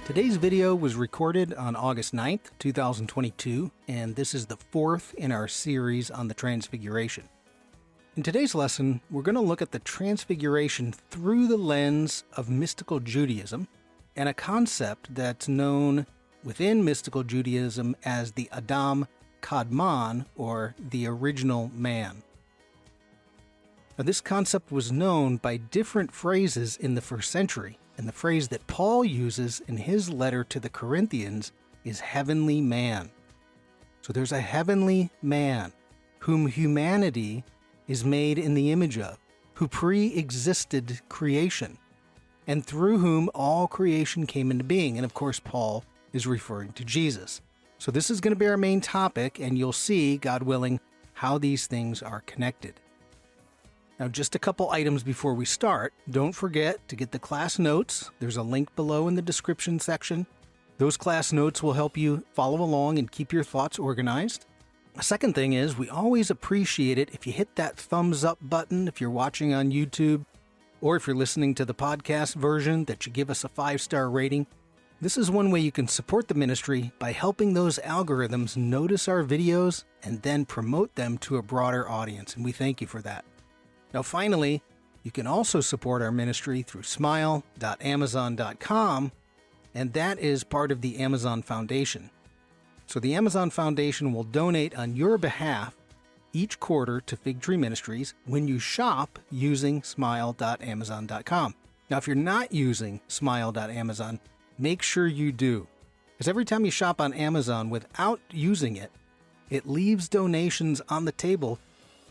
Today's video was recorded on August 9th, 2022, and this is the fourth in our series on the Transfiguration. In today's lesson, we're going to look at the Transfiguration through the lens of Mystical Judaism and a concept that's known within Mystical Judaism as the Adam Kadmon, or the original man. Now, this concept was known by different phrases in the first century, and the phrase that Paul uses in his letter to the Corinthians is heavenly man. So there's a heavenly man whom humanity is made in the image of, who pre-existed creation, and through whom all creation came into being. And of course, Paul is referring to Jesus. So this is going to be our main topic, and you'll see, God willing, how these things are connected. Now, just a couple items before we start. Don't forget to get the class notes. There's a link below in the description section. Those class notes will help you follow along and keep your thoughts organized. The second thing is, we always appreciate it if you hit that thumbs up button if you're watching on YouTube, or if you're listening to the podcast version, that you give us a 5-star rating. This is one way you can support the ministry by helping those algorithms notice our videos and then promote them to a broader audience, and we thank you for that. Now, finally, you can also support our ministry through smile.amazon.com, and that is part of the Amazon Foundation. So the Amazon Foundation will donate on your behalf each quarter to Fig Tree Ministries when you shop using smile.amazon.com. Now, if you're not using smile.amazon, make sure you do, because every time you shop on Amazon without using it, it leaves donations on the table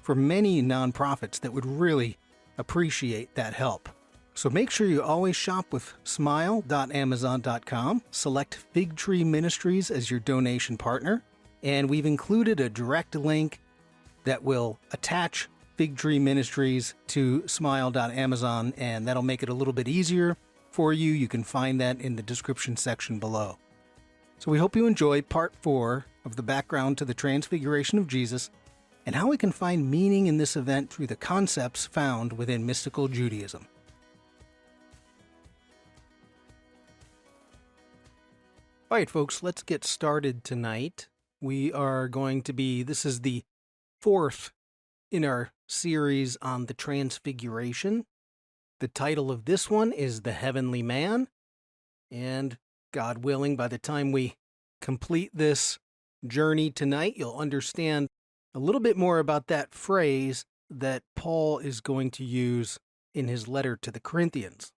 for many nonprofits that would really appreciate that help. So make sure you always shop with smile.amazon.com, select Fig Tree Ministries as your donation partner, and we've included a direct link that will attach Fig Tree Ministries to smile.amazon, and that'll make it a little bit easier for you. You can find that in the description section below. So we hope you enjoy part 4 of the background to the Transfiguration of Jesus, and how we can find meaning in this event through the concepts found within Mystical Judaism. All right, folks, let's get started tonight. We are going to be, this is the 4th in our series on the Transfiguration. The title of this one is The Heavenly Man, and God willing, by the time we complete this journey tonight, you'll understand a little bit more about that phrase that Paul is going to use in his letter to the Corinthians.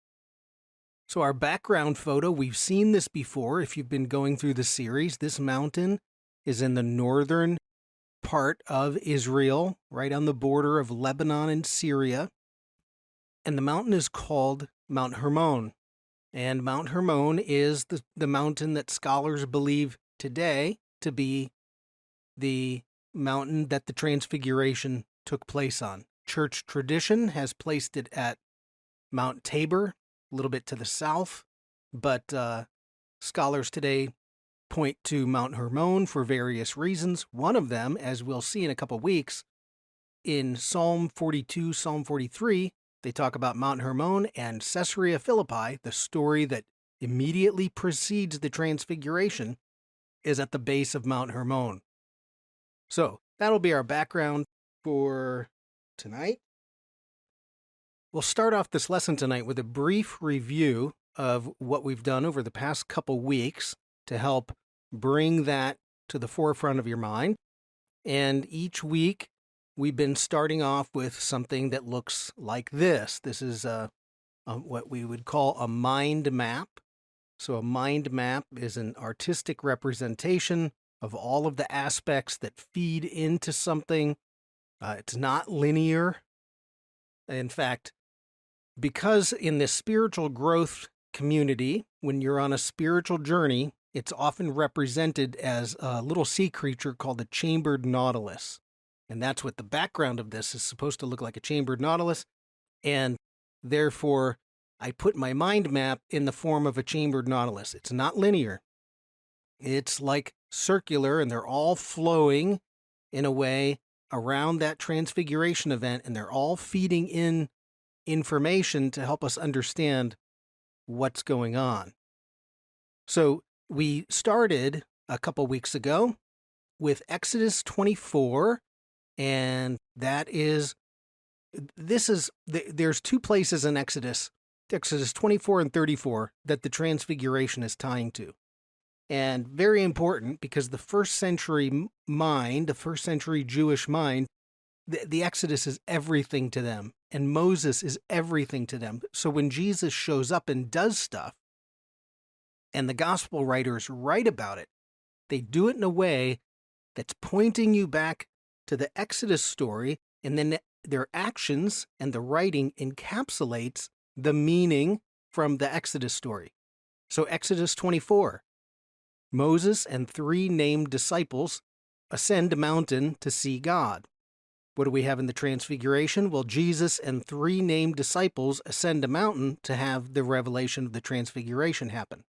So our background photo, we've seen this before if you've been going through the series. This mountain is in the northern part of Israel, right on the border of Lebanon and Syria. And the mountain is called Mount Hermon. And Mount Hermon is the mountain that scholars believe today to be the mountain that the Transfiguration took place on. Church tradition has placed it at Mount Tabor, a little bit to the south, but scholars today point to Mount Hermon for various reasons. One of them, as we'll see in a couple weeks, in Psalm 42, Psalm 43, they talk about Mount Hermon and Caesarea Philippi. The story that immediately precedes the Transfiguration is at the base of Mount Hermon. So that'll be our background for tonight. We'll start off this lesson tonight with a brief review of what we've done over the past couple weeks to help bring that to the forefront of your mind. And each week, we've been starting off with something that looks like this. This is what we would call a mind map. So a mind map is an artistic representation of all of the aspects that feed into something. It's not linear. In fact, because in this spiritual growth community, when you're on a spiritual journey, it's often represented as a little sea creature called the chambered nautilus. And that's what the background of this is supposed to look like, a chambered nautilus. And therefore, I put my mind map in the form of a chambered nautilus. It's not linear. It's like circular, and they're all flowing in a way around that Transfiguration event, and they're all feeding in information to help us understand what's going on. So we started a couple weeks ago with Exodus 24, and there's two places in Exodus 24 and 34, that the Transfiguration is tying to. And very important, because the first century Jewish mind, the Exodus is everything to them, and Moses is everything to them. So when Jesus shows up and does stuff, and the gospel writers write about it, they do it in a way that's pointing you back to the Exodus story, and then their actions and the writing encapsulates the meaning from the Exodus story. So Exodus 24, Moses and 3 named disciples ascend a mountain to see God. What do we have in the Transfiguration? Well, Jesus and 3 named disciples ascend a mountain to have the revelation of the Transfiguration happen.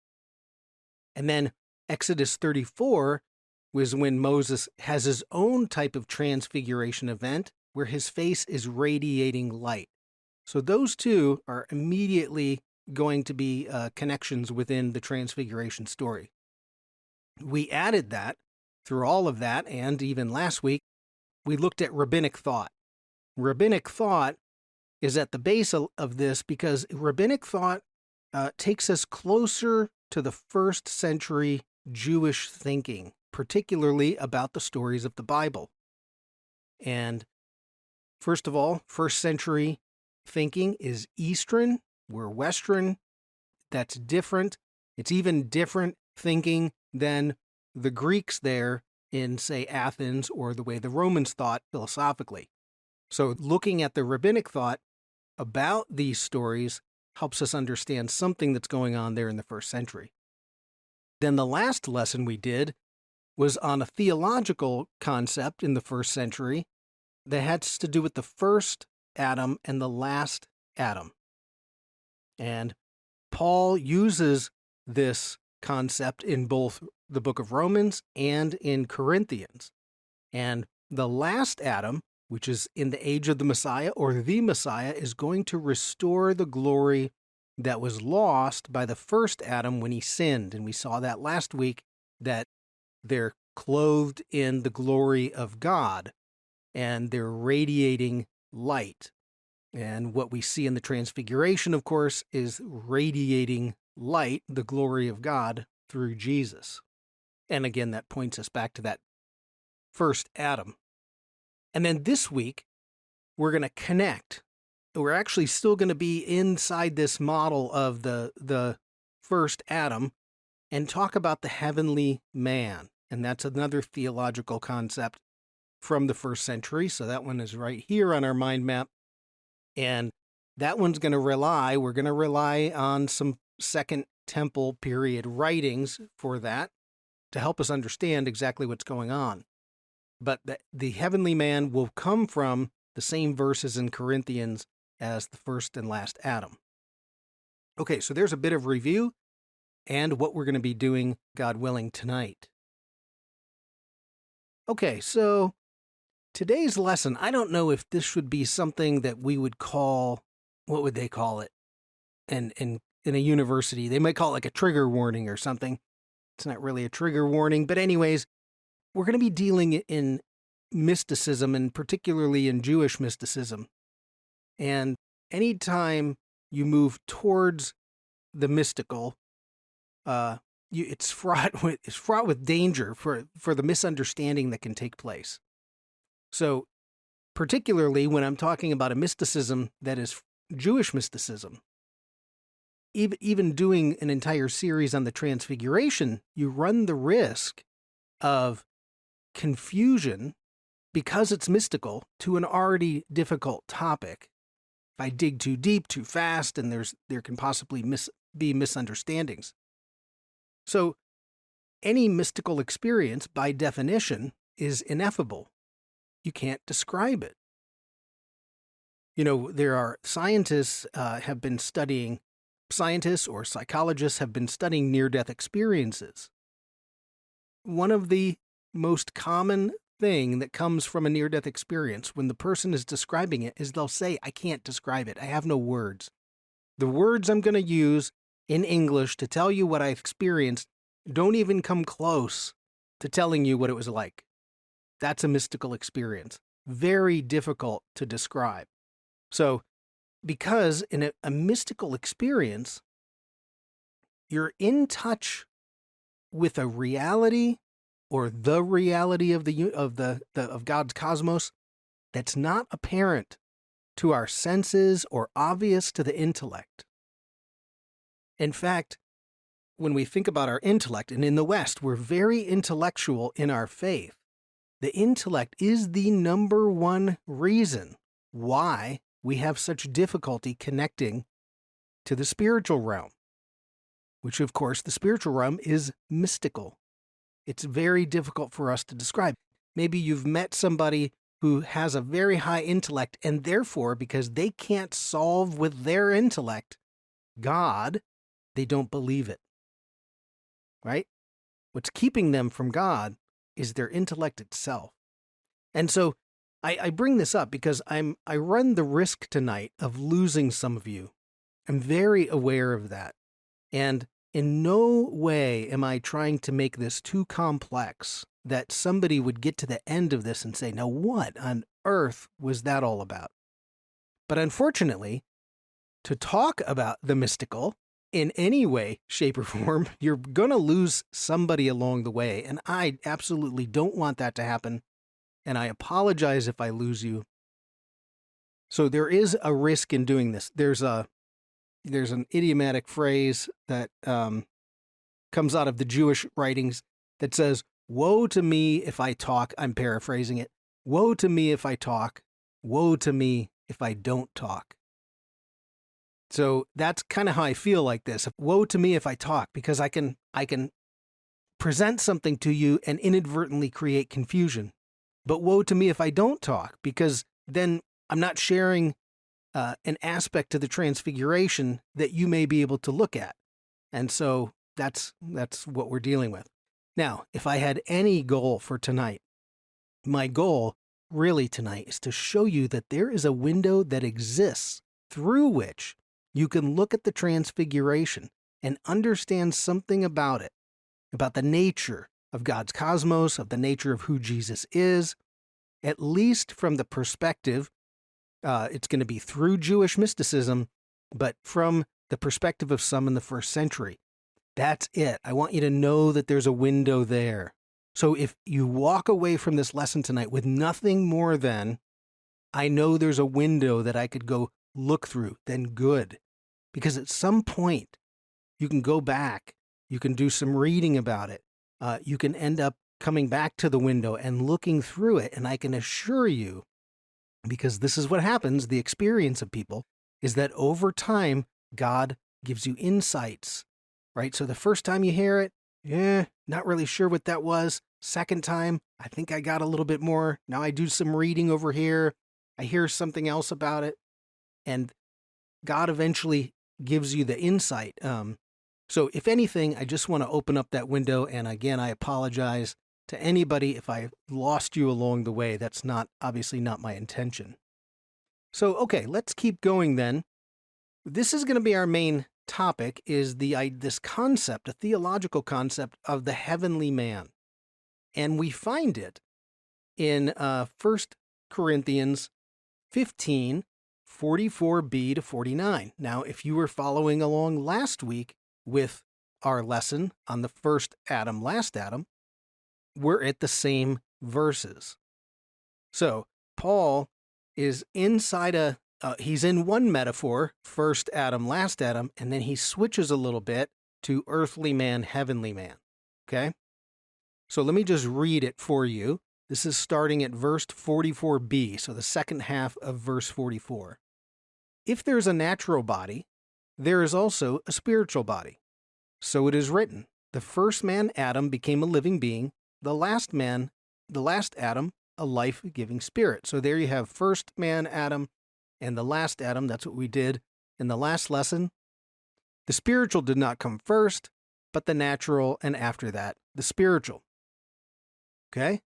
And then Exodus 34 was when Moses has his own type of transfiguration event where his face is radiating light. So those two are immediately going to be connections within the Transfiguration story. We added that through all of that, and even last week, we looked at rabbinic thought. Rabbinic thought is at the base of this because rabbinic thought takes us closer to the first century Jewish thinking, particularly about the stories of the Bible. And first of all, first century thinking is Eastern. We're Western. That's different. It's even different thinking than the Greeks there in, say, Athens, or the way the Romans thought philosophically. So looking at the rabbinic thought about these stories helps us understand something that's going on there in the first century. Then the last lesson we did was on a theological concept in the first century that has to do with the first Adam and the last Adam. And Paul uses this concept in both the book of Romans and in Corinthians. And the last Adam, which is in the age of the Messiah, or the Messiah, is going to restore the glory that was lost by the first Adam when he sinned. And we saw that last week, that they're clothed in the glory of God and they're radiating light. And what we see in the Transfiguration, of course, is radiating light, the glory of God, through Jesus. And again, that points us back to that first Adam. And then this week, we're going to connect. We're actually still going to be inside this model of the first Adam and talk about the heavenly man. And that's another theological concept from the first century. So that one is right here on our mind map. And that one's going to we're going to rely on some Second Temple period writings for that to help us understand exactly what's going on. But the heavenly man will come from the same verses in Corinthians as the first and last Adam. Okay, so there's a bit of review and what we're going to be doing, God willing, tonight. Okay, so today's lesson, I don't know if this should be something that we would call, what would they call it? In a university, they might call it like a trigger warning or something. It's not really a trigger warning, but anyways, we're going to be dealing in mysticism, and particularly in Jewish mysticism. And anytime you move towards the mystical, it's fraught with danger for the misunderstanding that can take place. So, particularly when I'm talking about a mysticism that is Jewish mysticism, even doing an entire series on the Transfiguration, you run the risk of confusion because it's mystical to an already difficult topic. If I dig too deep, too fast, and there can possibly be misunderstandings. So any mystical experience, by definition, is ineffable. You can't describe it. There are scientists or psychologists have been studying near-death experiences. One of the most common thing that comes from a near-death experience when the person is describing it is they'll say, I can't describe it. I have no words. The words I'm going to use in English to tell you what I experienced don't even come close to telling you what it was like. That's a mystical experience. Very difficult to describe. So, because in a mystical experience, you're in touch with a reality or the reality of God's cosmos that's not apparent to our senses or obvious to the intellect. In fact, when we think about our intellect, and in the West, we're very intellectual in our faith, the intellect is the number one reason why we have such difficulty connecting to the spiritual realm, which, of course, the spiritual realm is mystical. It's very difficult for us to describe. Maybe you've met somebody who has a very high intellect, and therefore, because they can't solve with their intellect God, they don't believe it, right? What's keeping them from God is their intellect itself. And so I bring this up because I run the risk tonight of losing some of you. I'm very aware of that. And in no way am I trying to make this too complex that somebody would get to the end of this and say, now what on earth was that all about? But unfortunately, to talk about the mystical in any way, shape, or form, you're going to lose somebody along the way. And I absolutely don't want that to happen. And I apologize if I lose you. So there is a risk in doing this. There's an idiomatic phrase that comes out of the Jewish writings that says, woe to me if I talk. I'm paraphrasing it. Woe to me if I talk. Woe to me if I don't talk. So that's kind of how I feel like this. Woe to me if I talk, because I can present something to you and inadvertently create confusion. But woe to me if I don't talk, because then I'm not sharing an aspect to the Transfiguration that you may be able to look at. And so that's what we're dealing with. Now, if I had any goal for tonight, my goal really tonight is to show you that there is a window that exists through which you can look at the Transfiguration and understand something about it, about the nature of God's cosmos, of the nature of who Jesus is, at least from the perspective, it's going to be through Jewish mysticism, but from the perspective of some in the first century. That's it. I want you to know that there's a window there. So if you walk away from this lesson tonight with nothing more than, I know there's a window that I could go look through, then good. Because at some point, you can go back, you can do some reading about it, you can end up coming back to the window and looking through it, and I can assure you, because this is what happens, the experience of people, is that over time, God gives you insights, right? So the first time you hear it, not really sure what that was. Second time, I think I got a little bit more. Now I do some reading over here. I hear something else about it. And God eventually gives you the insight. So if anything, I just want to open up that window. And again, I apologize to anybody if I lost you along the way. That's obviously not my intention. So, okay, let's keep going then. This is going to be our main topic, is this concept, a theological concept of the heavenly man. And we find it in 1 Corinthians 15, 44b to 49. Now, if you were following along last week with our lesson on the first Adam, last Adam, we're at the same verses. So, Paul is inside he's in one metaphor, first Adam, last Adam, and then he switches a little bit to earthly man, heavenly man. Okay? So let me just read it for you. This is starting at verse 44b, so the second half of verse 44. If there's a natural body, there is also a spiritual body. So it is written, the first man, Adam, became a living being, the last Adam, a life-giving spirit. So there you have first man, Adam, and the last Adam. That's what we did in the last lesson. The spiritual did not come first, but the natural, and after that, the spiritual. Okay?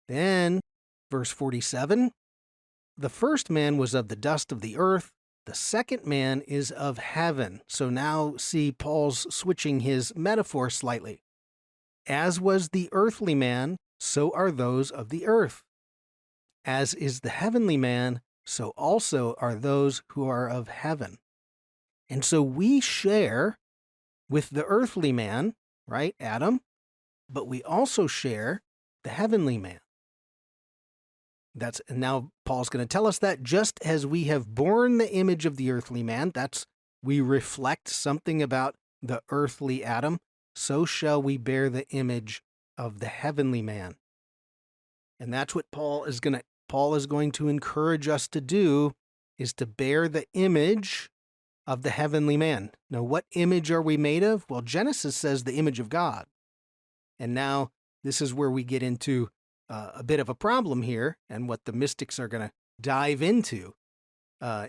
Then, verse 47, the first man was of the dust of the earth, The second man is of heaven. So now see Paul's switching his metaphor slightly. As was the earthly man, so are those of the earth. As is the heavenly man, so also are those who are of heaven. And so we share with the earthly man, right, Adam, but we also share the heavenly man. And now Paul's going to tell us that just as we have borne the image of the earthly man, we reflect something about the earthly Adam, so shall we bear the image of the heavenly man. And that's what Paul is going to encourage us to do, is to bear the image of the heavenly man. Now, what image are we made of? Well, Genesis says the image of God. And now this is where we get into a bit of a problem here, and what the mystics are going to dive into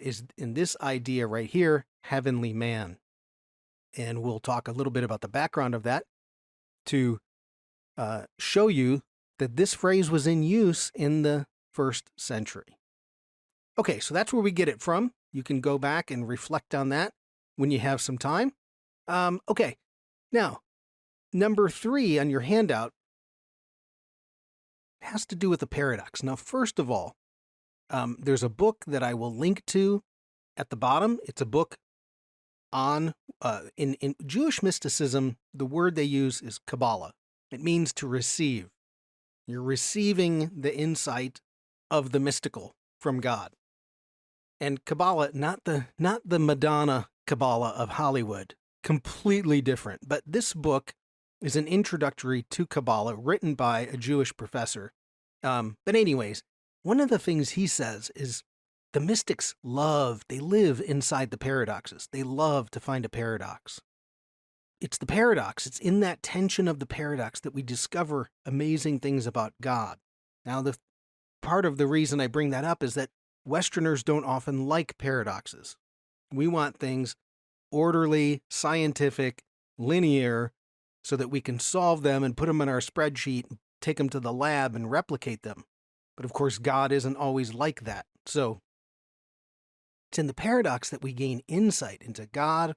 is in this idea right here, heavenly man. And we'll talk a little bit about the background of that to show you that this phrase was in use in the first century. Okay, so that's where we get it from. You can go back and reflect on that when you have some time. Okay, now, number 3 on your handout has to do with the paradox. Now, first of all, there's a book that I will link to at the bottom. It's a book on, in Jewish mysticism, the word they use is Kabbalah. It means to receive. You're receiving the insight of the mystical from God. And Kabbalah, not the Madonna Kabbalah of Hollywood, completely different. But this book is an introductory to Kabbalah written by a Jewish professor. But anyways, one of the things he says is the mystics they live inside the paradoxes. They love to find a paradox. It's the paradox. It's in that tension of the paradox that we discover amazing things about God. Now, the part of the reason I bring that up is that Westerners don't often like paradoxes. We want things orderly, scientific, linear, so that we can solve them and put them in our spreadsheet, take them to the lab and replicate them. But of course, God isn't always like that. So it's in the paradox that we gain insight into God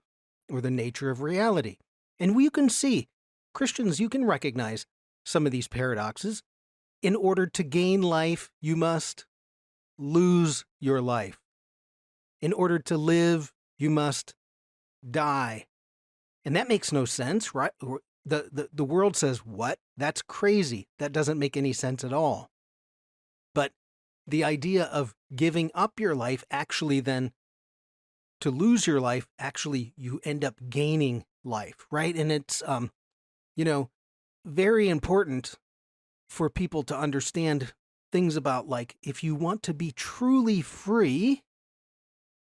or the nature of reality. And you can see, Christians, you can recognize some of these paradoxes. In order to gain life, you must lose your life. In order to live, you must die. And that makes no sense, right? The world says, what? That's crazy. That doesn't make any sense at all. But the idea of giving up your life, actually then, to lose your life, actually you end up gaining life, right? And it's, very important for people to understand things about, like, if you want to be truly free,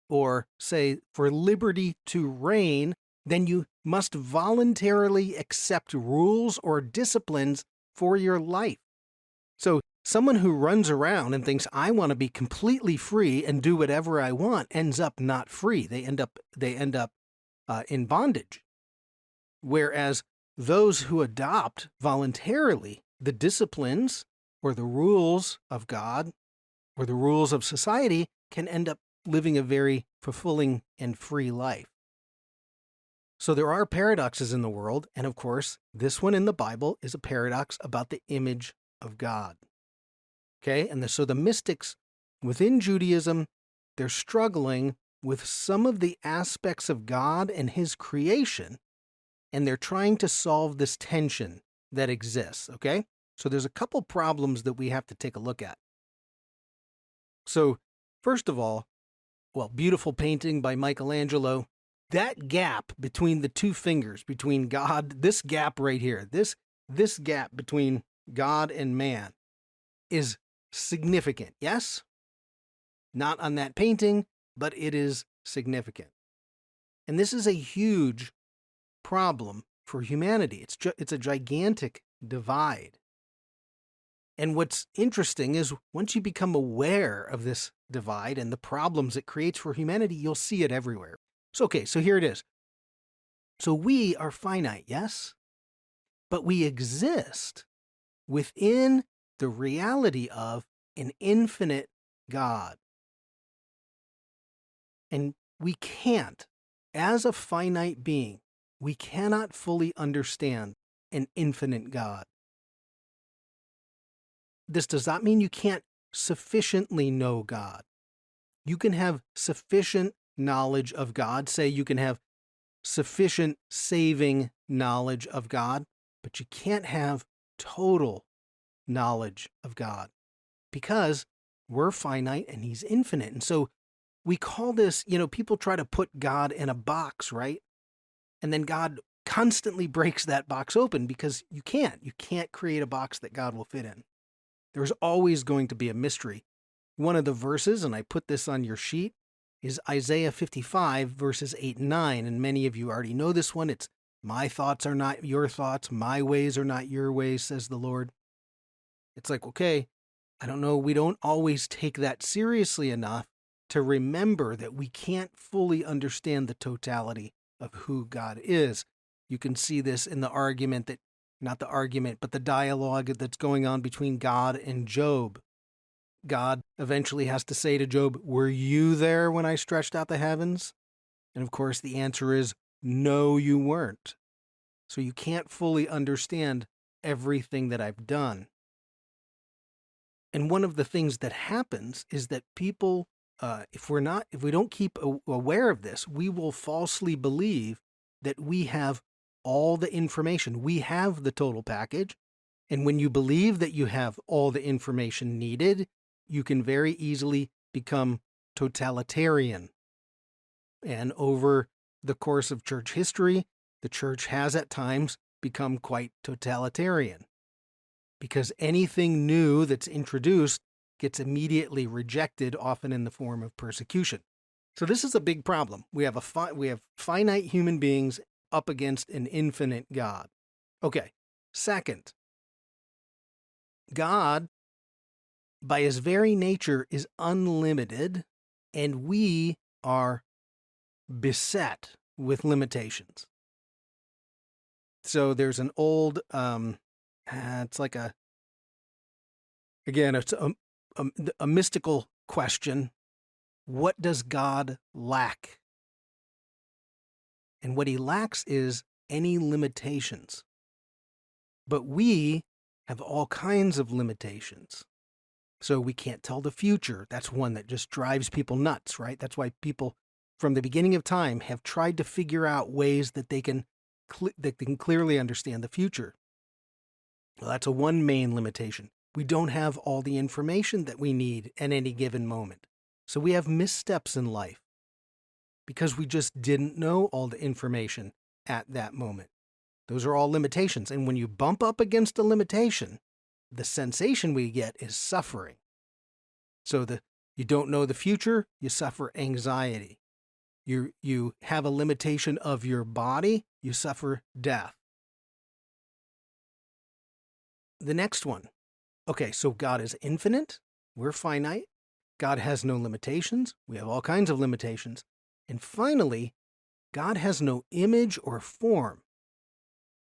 or say for liberty to reign, then you must voluntarily accept rules or disciplines for your life. So someone who runs around and thinks, I want to be completely free and do whatever I want, ends up not free. They end up in bondage. Whereas those who adopt voluntarily the disciplines or the rules of God or the rules of society can end up living a very fulfilling and free life. So there are paradoxes in the world, and of course, this one in the Bible is a paradox about the image of God. Okay, and so the mystics within Judaism, they're struggling with some of the aspects of God and His creation, and they're trying to solve this tension that exists, okay? So there's a couple problems that we have to take a look at. So, first of all, beautiful painting by Michelangelo. That gap between the two fingers, between God, this gap right here, this gap between God and man is significant, yes? Not on that painting, but it is significant. And this is a huge problem for humanity. It's a gigantic divide. And what's interesting is once you become aware of this divide and the problems it creates for humanity, you'll see it everywhere. So here it is. So we are finite, yes? But we exist within the reality of an infinite God. And we can't, as a finite being, we cannot fully understand an infinite God. This does not mean you can't sufficiently know God. You can have sufficient knowledge of God. Say you can have sufficient saving knowledge of God, but you can't have total knowledge of God because we're finite and he's infinite. And so we call this, people try to put God in a box, right? And then God constantly breaks that box open because you can't create a box that God will fit in. There's always going to be a mystery. One of the verses, and I put this on your sheet, is Isaiah 55, verses 8 and 9. And many of you already know this one. It's, my thoughts are not your thoughts. My ways are not your ways, says the Lord. It's like, okay, I don't know. We don't always take that seriously enough to remember that we can't fully understand the totality of who God is. You can see this in the argument not the argument, but the dialogue that's going on between God and Job. God eventually has to say to Job, were you there when I stretched out the heavens? And of course, the answer is, no, you weren't. So you can't fully understand everything that I've done. And one of the things that happens is that people, if we don't keep aware of this, we will falsely believe that we have all the information. We have the total package. And when you believe that you have all the information needed, you can very easily become totalitarian. And over the course of church history, the church has at times become quite totalitarian because anything new that's introduced gets immediately rejected, often in the form of persecution. So this is a big problem. We have finite human beings up against an infinite God. Okay, second, God, by his very nature, is unlimited, and we are beset with limitations. So there's an old, it's like it's a mystical question. What does God lack? And what he lacks is any limitations. But we have all kinds of limitations. So we can't tell the future. That's one that just drives people nuts, right? That's why people from the beginning of time have tried to figure out ways that they can clearly understand the future. Well, that's one main limitation. We don't have all the information that we need at any given moment. So we have missteps in life because we just didn't know all the information at that moment. Those are all limitations. And when you bump up against a limitation, the sensation we get is suffering. So you don't know the future, you suffer anxiety. You have a limitation of your body, you suffer death. The next one. Okay, so God is infinite, we're finite. God has no limitations, we have all kinds of limitations. And finally, God has no image or form.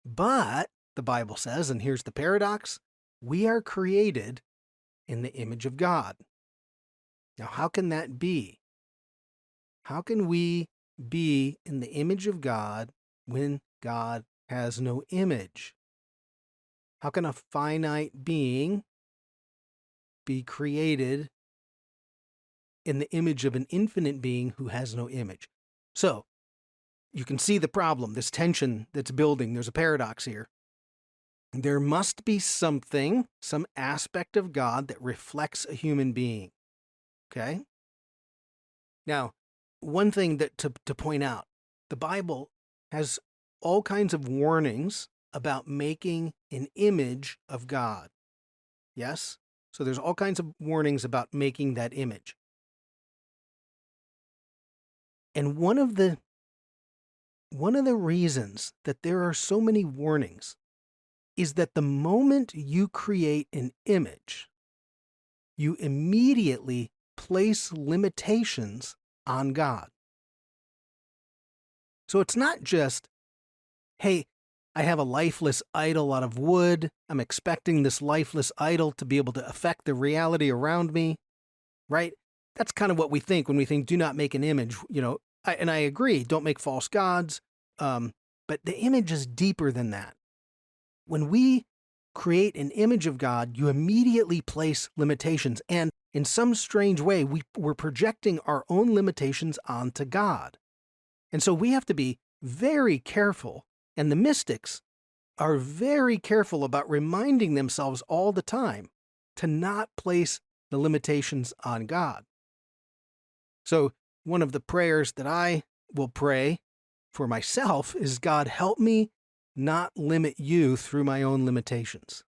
But, the Bible says, and here's the paradox, we are created in the image of God. Now, how can that be? How can we be in the image of God when God has no image? How can a finite being be created in the image of an infinite being who has no image? So, you can see the problem, this tension that's building. There's a paradox here. There must be something, some aspect of God that reflects a human being. Okay? Now, one thing that to point out, the Bible has all kinds of warnings about making an image of God. Yes? So there's all kinds of warnings about making that image. And one of the reasons that there are so many warnings is that the moment you create an image, you immediately place limitations on God. So it's not just, hey, I have a lifeless idol out of wood. I'm expecting this lifeless idol to be able to affect the reality around me, right? that's kind of what we think when we think do not make an image. And I agree, don't make false gods. But the image is deeper than that. When we create an image of God, you immediately place limitations. And in some strange way, we're projecting our own limitations onto God. And so we have to be very careful. And the mystics are very careful about reminding themselves all the time to not place the limitations on God. So one of the prayers that I will pray for myself is, God, help me not limit you through my own limitations.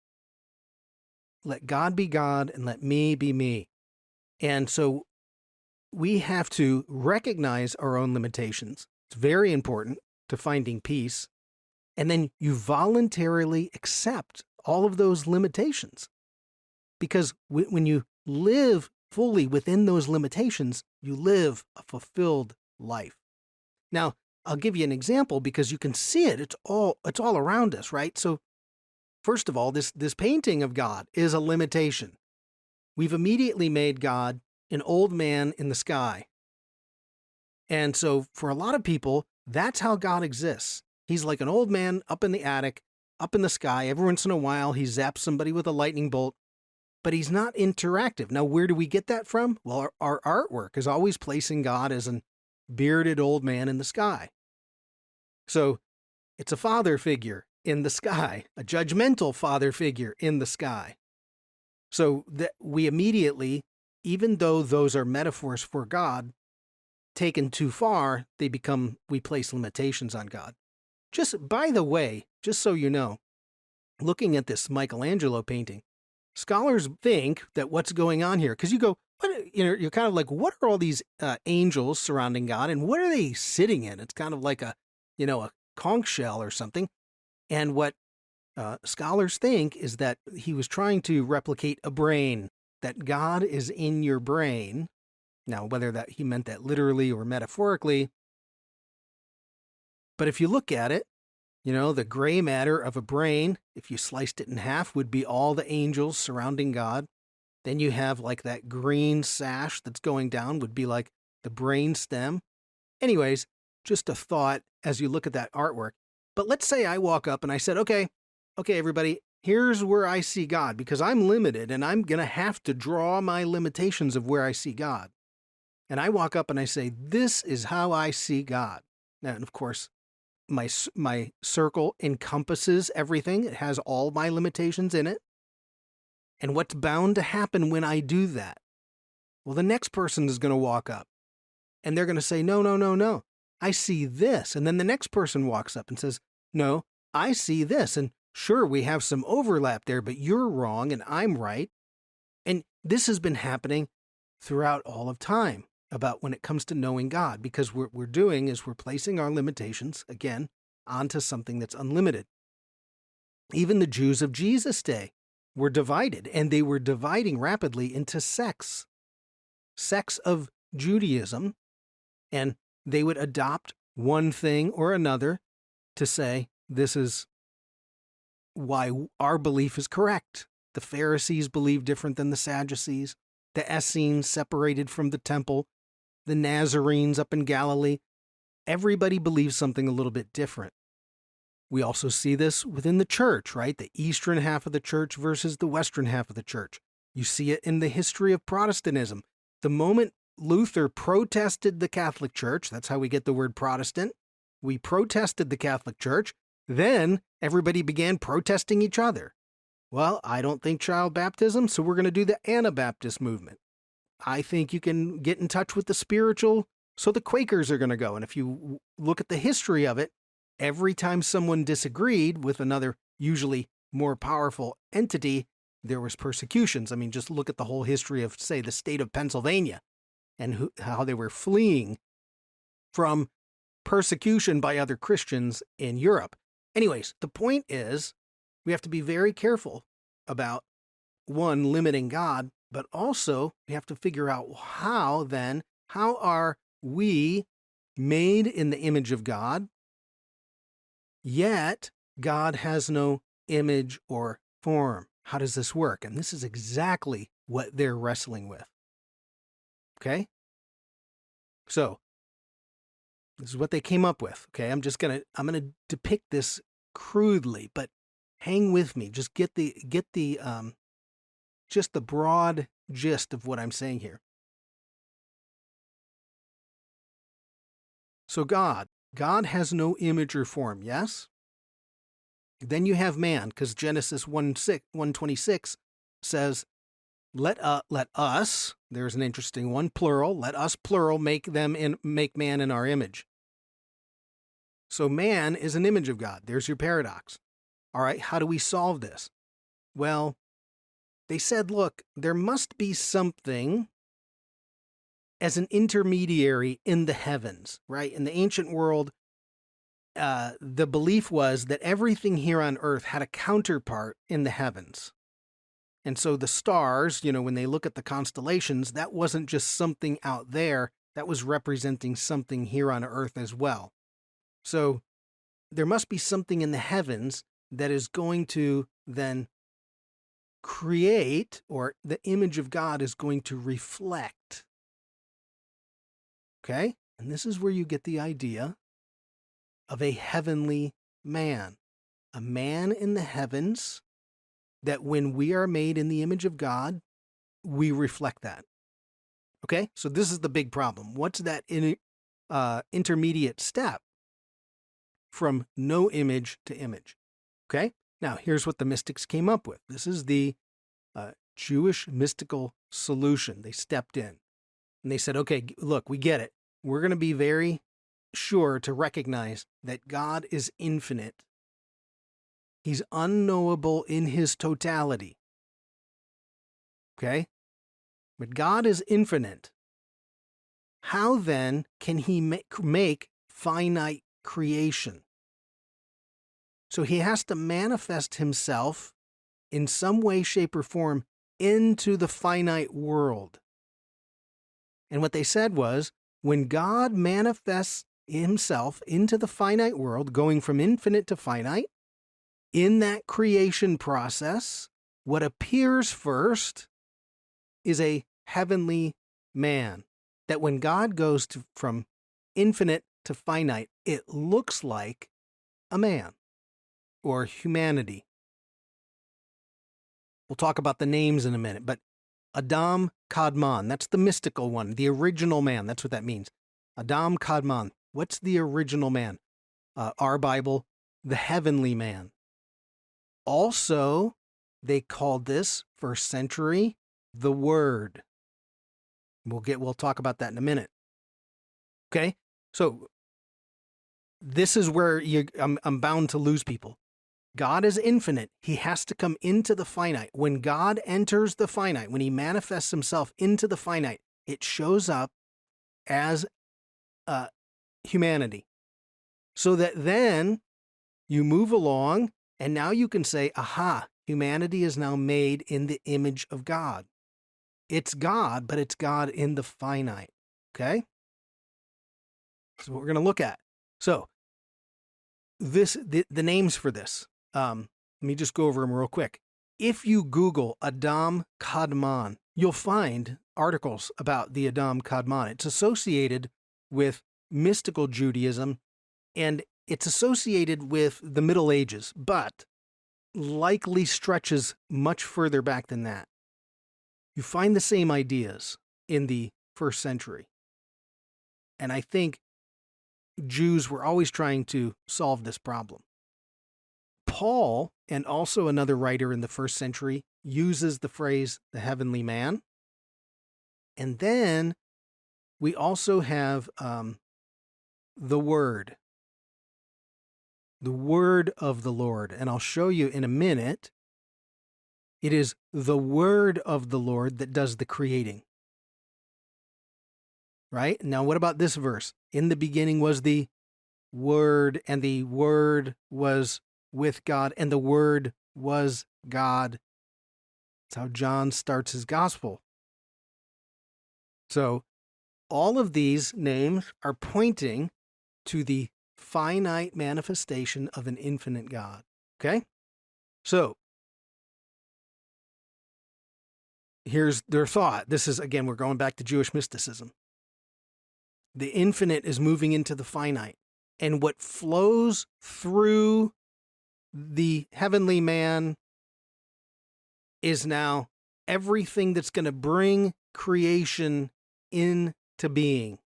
Let God be God and let me be me. And so we have to recognize our own limitations. It's very important to finding peace. And then you voluntarily accept all of those limitations. Because when you live fully within those limitations, you live a fulfilled life. Now, I'll give you an example because you can see it. It's all around us, right? So first of all, this painting of God is a limitation. We've immediately made God an old man in the sky. And so for a lot of people, that's how God exists. He's like an old man up in the attic, up in the sky. Every once in a while, he zaps somebody with a lightning bolt, but he's not interactive. Now, where do we get that from? Well, our artwork is always placing God as a bearded old man in the sky. So it's a father figure in the sky, a judgmental father figure in the sky. So that we immediately, even though those are metaphors for God, taken too far, we place limitations on God. Just by the way, just so you know, looking at this Michelangelo painting, scholars think that what's going on here, because you go, you're kind of like, what are all these angels surrounding God, and what are they sitting in? It's kind of like a conch shell or something. And what scholars think is that he was trying to replicate a brain, that God is in your brain. Now, whether that he meant that literally or metaphorically, but if you look at it, the gray matter of a brain, if you sliced it in half, would be all the angels surrounding God. Then you have like that green sash that's going down would be like the brain stem. Anyways, just a thought as you look at that artwork. But let's say I walk up and I said, okay, everybody, here's where I see God, because I'm limited and I'm going to have to draw my limitations of where I see God. And I walk up and I say, this is how I see God. And of course, my circle encompasses everything. It has all my limitations in it. And what's bound to happen when I do that? Well, the next person is going to walk up and they're going to say, no, I see this. And then the next person walks up and says, no, I see this. And sure, we have some overlap there, but you're wrong and I'm right. And this has been happening throughout all of time about when it comes to knowing God, because what we're doing is we're placing our limitations, again, onto something that's unlimited. Even the Jews of Jesus' day were divided, and they were dividing rapidly into sects of Judaism, and they would adopt one thing or another to say, this is why our belief is correct. The Pharisees believed different than the Sadducees. The Essenes separated from the temple. The Nazarenes up in Galilee. Everybody believes something a little bit different. We also see this within the church, right? The eastern half of the church versus the western half of the church. You see it in the history of Protestantism. The moment Luther protested the Catholic Church, that's how we get the word Protestant. We protested the Catholic Church. Then everybody began protesting each other. Well, I don't think child baptism, so we're going to do the Anabaptist movement. I think you can get in touch with the spiritual, so the Quakers are going to go. And if you look at the history of it, every time someone disagreed with another, usually more powerful entity, there was persecutions. I mean, just look at the whole history of, say, the state of Pennsylvania and how they were fleeing from persecution by other Christians in Europe. Anyways, the point is we have to be very careful about, one, limiting God, but also we have to figure out how are we made in the image of God, yet God has no image or form. How does this work? And this is exactly what they're wrestling with. Okay? So, this is what they came up with. Okay, I'm gonna depict this crudely, but hang with me. Just get the just the broad gist of what I'm saying here. So God has no image or form, yes? Then you have man, because Genesis 1:26 says, let us, there's an interesting one, plural, let us, plural, make man in our image. So man is an image of God. There's your paradox. All right, how do we solve this? Well, they said, look, there must be something as an intermediary in the heavens, right? In the ancient world, the belief was that everything here on earth had a counterpart in the heavens. And so the stars, when they look at the constellations, that wasn't just something out there, that was representing something here on earth as well. So there must be something in the heavens that is going to then create, or the image of God is going to reflect. Okay? And this is where you get the idea of a heavenly man. A man in the heavens that when we are made in the image of God, we reflect that. Okay? So this is the big problem. What's that intermediate step from no image to image? Okay? Now, here's what the mystics came up with. This is the Jewish mystical solution. They stepped in and they said, okay, look, we get it. We're going to be very sure to recognize that God is infinite. He's unknowable in his totality. Okay? But God is infinite. How then can he make finite creation? So he has to manifest himself in some way, shape, or form into the finite world. And what they said was, when God manifests himself into the finite world, going from infinite to finite, in that creation process, what appears first is a heavenly man. That when God goes from infinite to finite, it looks like a man or humanity. We'll talk about the names in a minute, but Adam Kadmon, that's the mystical one, the original man. That's what that means. Adam Kadmon. What's the original man? Our Bible, the heavenly man. Also, they called this, first century, the Word. We'll talk about that in a minute. Okay? So, this is where I'm bound to lose people. God is infinite. He has to come into the finite. When God enters the finite, when he manifests himself into the finite, it shows up as humanity. So that then you move along, and now you can say, aha, humanity is now made in the image of God. It's God, but it's God in the finite. Okay? That's what we're going to look at. So, the names for this. Let me just go over them real quick. If you Google Adam Kadmon, you'll find articles about the Adam Kadmon. It's associated with mystical Judaism, and it's associated with the Middle Ages, but likely stretches much further back than that. You find the same ideas in the first century. And I think Jews were always trying to solve this problem. Paul, and also another writer in the first century, uses the phrase the heavenly man. And then we also have the Word of the Lord. And I'll show you in a minute. It is the Word of the Lord that does the creating. Right? Now, what about this verse? In the beginning was the Word, and the Word was with God, and the Word was God. That's how John starts his gospel. So, all of these names are pointing to the finite manifestation of an infinite God. Okay? So, here's their thought. This is, again, we're going back to Jewish mysticism. The infinite is moving into the finite. And what flows through the heavenly man is now everything that's going to bring creation into being.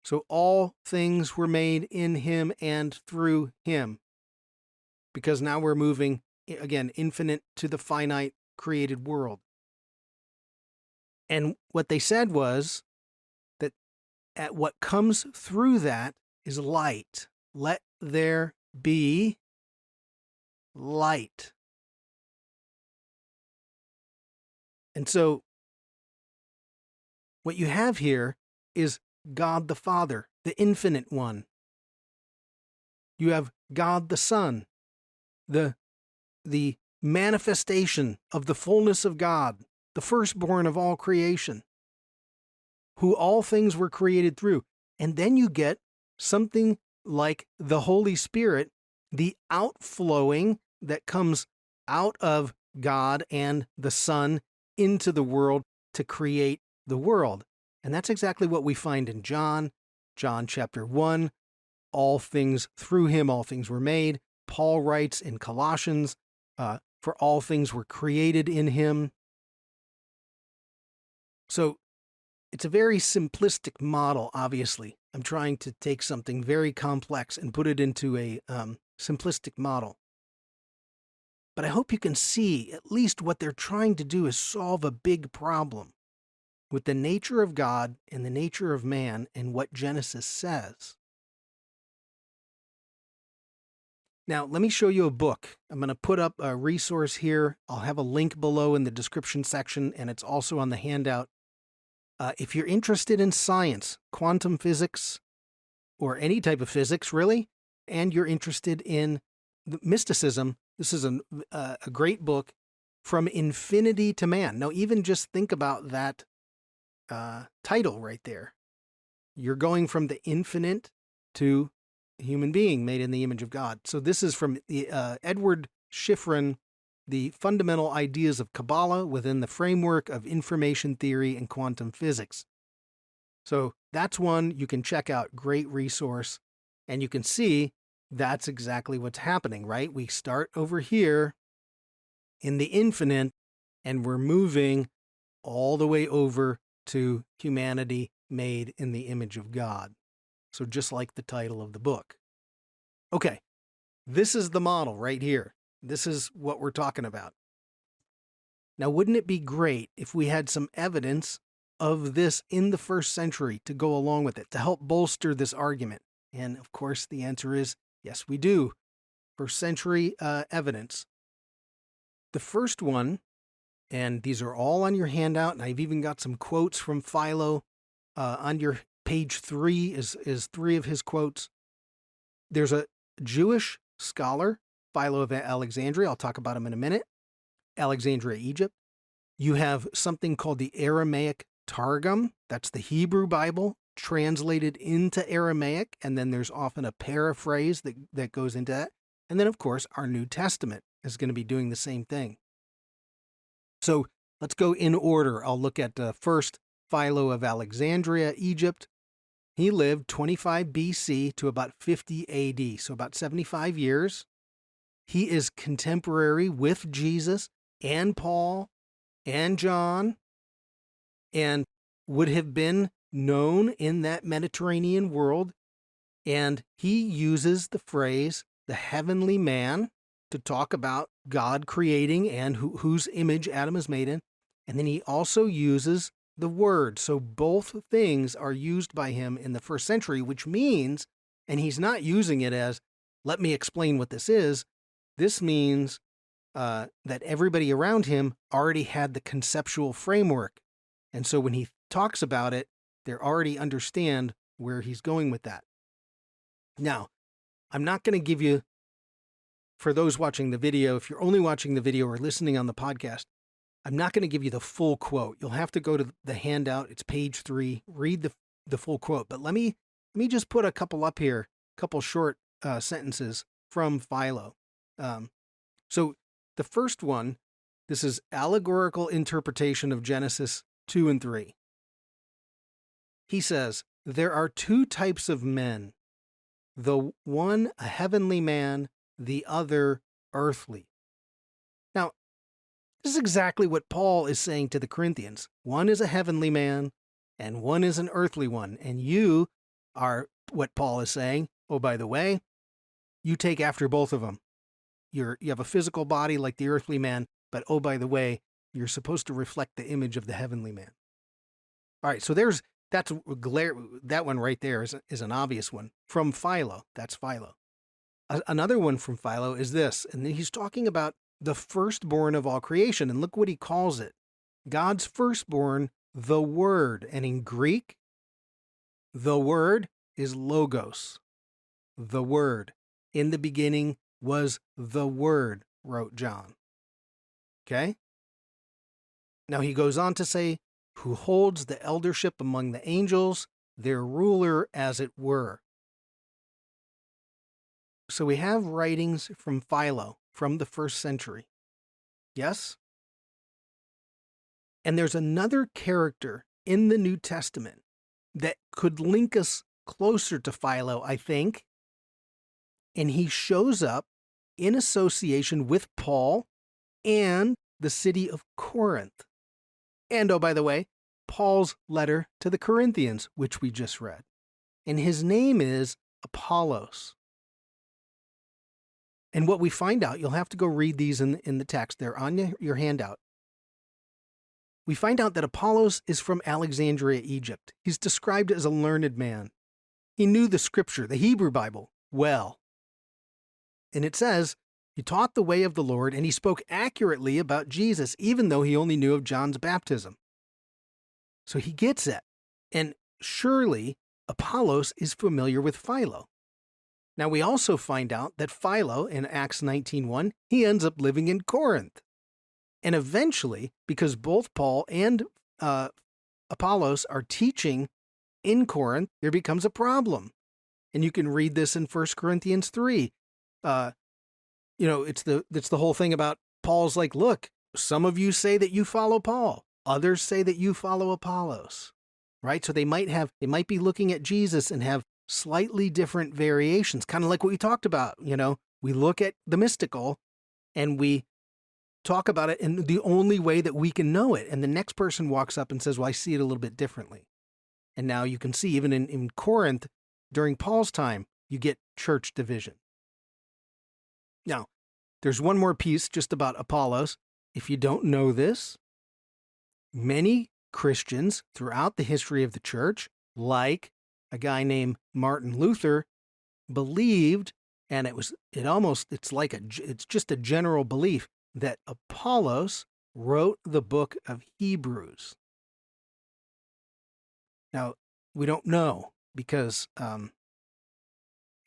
So all things were made in him and through him. Because now we're moving, again, infinite to the finite created world. And what they said was that at what comes through that is light. Let there be light. And so what you have here is God the Father, the infinite one. You have God the Son, the manifestation of the fullness of God, the firstborn of all creation, who all things were created through. And then you get something like the Holy Spirit, the outflowing that comes out of God and the Son into the world to create the world. And that's exactly what we find in John chapter 1. All things through him, all things were made. Paul writes in Colossians, for all things were created in him. So it's a very simplistic model, obviously. I'm trying to take something very complex and put it into a simplistic model. But I hope you can see at least what they're trying to do is solve a big problem with the nature of God and the nature of man and what Genesis says. Now, let me show you a book. I'm going to put up a resource here. I'll have a link below in the description section, and it's also on the handout. If you're interested in science, quantum physics, or any type of physics, really, and you're interested in mysticism, this is a great book, From Infinity to Man. Now, even just think about that title right there. You're going from the infinite to a human being made in the image of God. So this is from the Eduard Shyfrom, The Fundamental Ideas of Kabbalah Within the Framework of Information Theory and Quantum Physics. So that's one you can check out. Great resource. And you can see that's exactly what's happening, right? We start over here in the infinite, and we're moving all the way over to humanity made in the image of God. So just like the title of the book. Okay, this is the model right here. This is what we're talking about. Now, wouldn't it be great if we had some evidence of this in the first century to go along with it, to help bolster this argument? And of course, the answer is yes, we do. First century evidence. The first one, and these are all on your handout, and I've even got some quotes from Philo on your page 3 is 3 of his quotes. There's a Jewish scholar, Philo of Alexandria. I'll talk about him in a minute. Alexandria, Egypt. You have something called the Aramaic Targum. That's the Hebrew Bible translated into Aramaic, and then there's often a paraphrase that goes into that. And then, of course, our New Testament is going to be doing the same thing. So let's go in order. I'll look at first Philo of Alexandria, Egypt. He lived 25 BC to about 50 AD, so about 75 years. He is contemporary with Jesus and Paul and John, and would have been known in that Mediterranean world. And he uses the phrase, the heavenly man, to talk about God creating and whose image Adam is made in. And then he also uses the word. So both things are used by him in the first century, which means, and he's not using it as, let me explain what this is. This means that everybody around him already had the conceptual framework. And so when he talks about it, they already understand where he's going with that. Now, I'm not going to give you, for those watching the video, if you're only watching the video or listening on the podcast, I'm not going to give you the full quote. You'll have to go to the handout. It's page 3. Read the full quote. But let me just put a couple up here, a couple short sentences from Philo. So the first one This is allegorical interpretation of Genesis 2 and 3. He says, there are two types of men, the one a heavenly man, the other earthly. Now, this is exactly what Paul is saying to the Corinthians. One is a heavenly man, and one is an earthly one. And you are what Paul is saying. Oh, by the way, you take after both of them. You have a physical body like the earthly man, but oh, by the way, you're supposed to reflect the image of the heavenly man. All right, so that one right there is an obvious one. From Philo, that's Philo. Another one from Philo is this, and he's talking about the firstborn of all creation, and look what he calls it. God's firstborn, the Word, and in Greek, the Word is logos. The Word. In the beginning was the Word, wrote John. Okay? Now he goes on to say, who holds the eldership among the angels, their ruler as it were. So we have writings from Philo from the 1st century. Yes? And there's another character in the New Testament that could link us closer to Philo, I think. And he shows up in association with Paul and the city of Corinth. And, oh, by the way, Paul's letter to the Corinthians, which we just read. And his name is Apollos. And what we find out, you'll have to go read these in the text. They're on your handout. We find out that Apollos is from Alexandria, Egypt. He's described as a learned man. He knew the scripture, the Hebrew Bible, well. And it says, he taught the way of the Lord, and he spoke accurately about Jesus, even though he only knew of John's baptism. So he gets it. And surely Apollos is familiar with Philo. Now we also find out that Philo, in Acts 19:1, he ends up living in Corinth. And eventually, because both Paul and Apollos are teaching in Corinth, there becomes a problem. And you can read this in 1 Corinthians 3. It's the whole thing about Paul's like, look, some of you say that you follow Paul. Others say that you follow Apollos, right? So they might be looking at Jesus and have slightly different variations, kind of like what we talked about. We look at the mystical and we talk about it in the only way that we can know it. And the next person walks up and says, well, I see it a little bit differently. And now you can see even in Corinth, during Paul's time, you get church division. Now, there's one more piece just about Apollos. If you don't know this, many Christians throughout the history of the church, like a guy named Martin Luther, believed, and it's just a general belief, that Apollos wrote the book of Hebrews. Now, we don't know because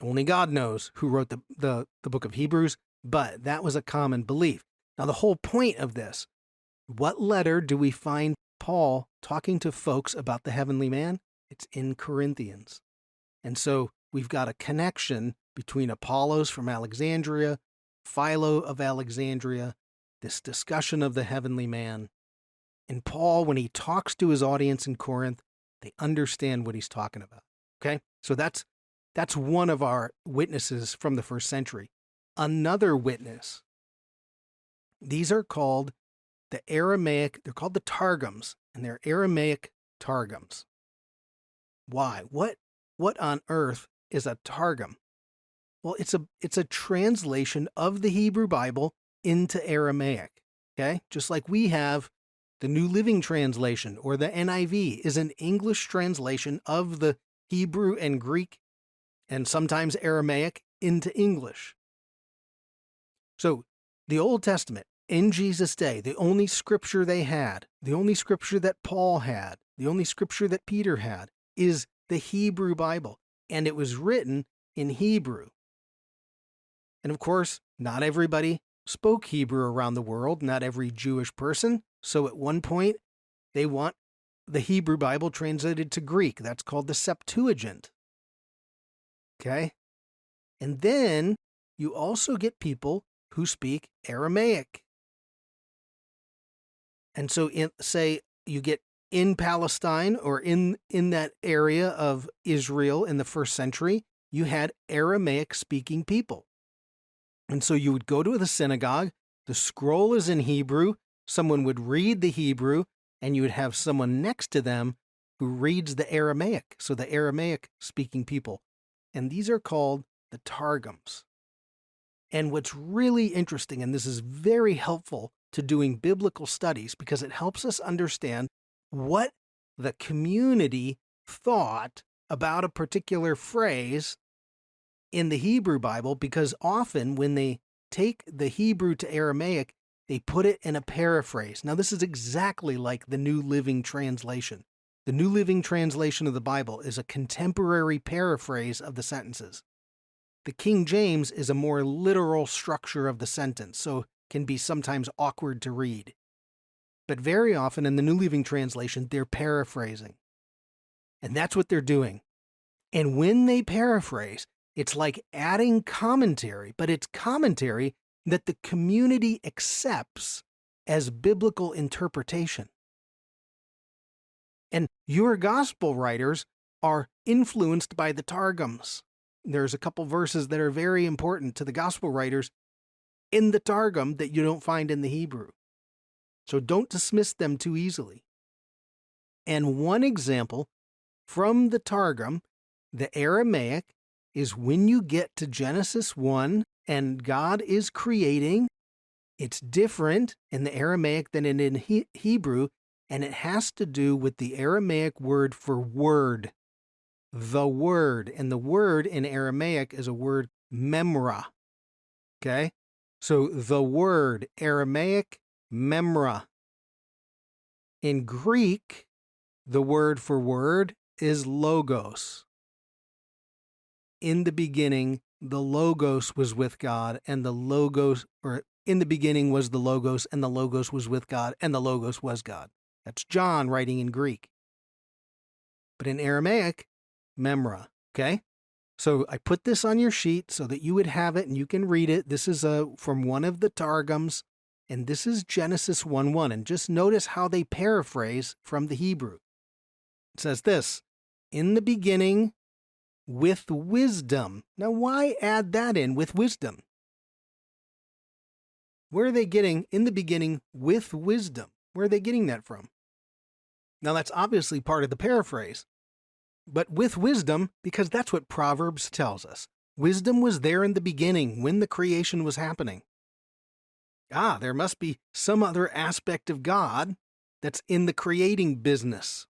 only God knows who wrote the book of Hebrews, but that was a common belief. Now, the whole point of this, what letter do we find Paul talking to folks about the heavenly man? It's in Corinthians. And so we've got a connection between Apollos from Alexandria, Philo of Alexandria, this discussion of the heavenly man. And Paul, when he talks to his audience in Corinth, they understand what he's talking about. Okay? So that's one of our witnesses from the 1st century. Another witness, these are called the Aramaic, they're called the Targums, and they're Aramaic Targums. Why? What on earth is a Targum? Well, it's a translation of the Hebrew Bible into Aramaic, okay? Just like we have the New Living Translation or the NIV is an English translation of the Hebrew and Greek and sometimes Aramaic into English. So the Old Testament, in Jesus' day, the only scripture they had, the only scripture that Paul had, the only scripture that Peter had, is the Hebrew Bible, and it was written in Hebrew. And of course, not everybody spoke Hebrew around the world, not every Jewish person, so at one point, they want the Hebrew Bible translated to Greek. That's called the Septuagint. Okay? And then you also get people who speak Aramaic. And so say you get in Palestine or in that area of Israel in the first century, you had Aramaic-speaking people. And so you would go to the synagogue, the scroll is in Hebrew, someone would read the Hebrew, and you would have someone next to them who reads the Aramaic, so the Aramaic-speaking people. And these are called the Targums. And what's really interesting, and this is very helpful to doing biblical studies because it helps us understand what the community thought about a particular phrase in the Hebrew Bible, because often when they take the Hebrew to Aramaic, they put it in a paraphrase. Now, this is exactly like the New Living Translation. The New Living Translation of the Bible is a contemporary paraphrase of the sentences. The King James is a more literal structure of the sentence, so can be sometimes awkward to read. But very often in the New Living Translation, they're paraphrasing. And that's what they're doing. And when they paraphrase, it's like adding commentary, but it's commentary that the community accepts as biblical interpretation. And your gospel writers are influenced by the Targums. There's a couple verses that are very important to the gospel writers in the Targum that you don't find in the Hebrew. So don't dismiss them too easily. And one example from the Targum, the Aramaic, is when you get to Genesis 1 and God is creating. It's different in the Aramaic than in Hebrew, and it has to do with the Aramaic word for word. The word. And the word in Aramaic is a word Memra. Okay? So the word, Aramaic, Memra. In Greek, the word for word is logos. In the beginning, the Logos was with God, and the Logos, or in the beginning was the Logos, and the Logos was with God, and the Logos was God. That's John writing in Greek. But in Aramaic, Memra, okay? So I put this on your sheet so that you would have it and you can read it. This is from one of the Targums, and this is Genesis 1:1. And just notice how they paraphrase from the Hebrew. It says this, in the beginning, with wisdom. Now, why add that in, with wisdom? Where are they getting, in the beginning, with wisdom? Where are they getting that from? Now, that's obviously part of the paraphrase. But with wisdom, because that's what Proverbs tells us. Wisdom was there in the beginning, when the creation was happening. There must be some other aspect of God that's in the creating business.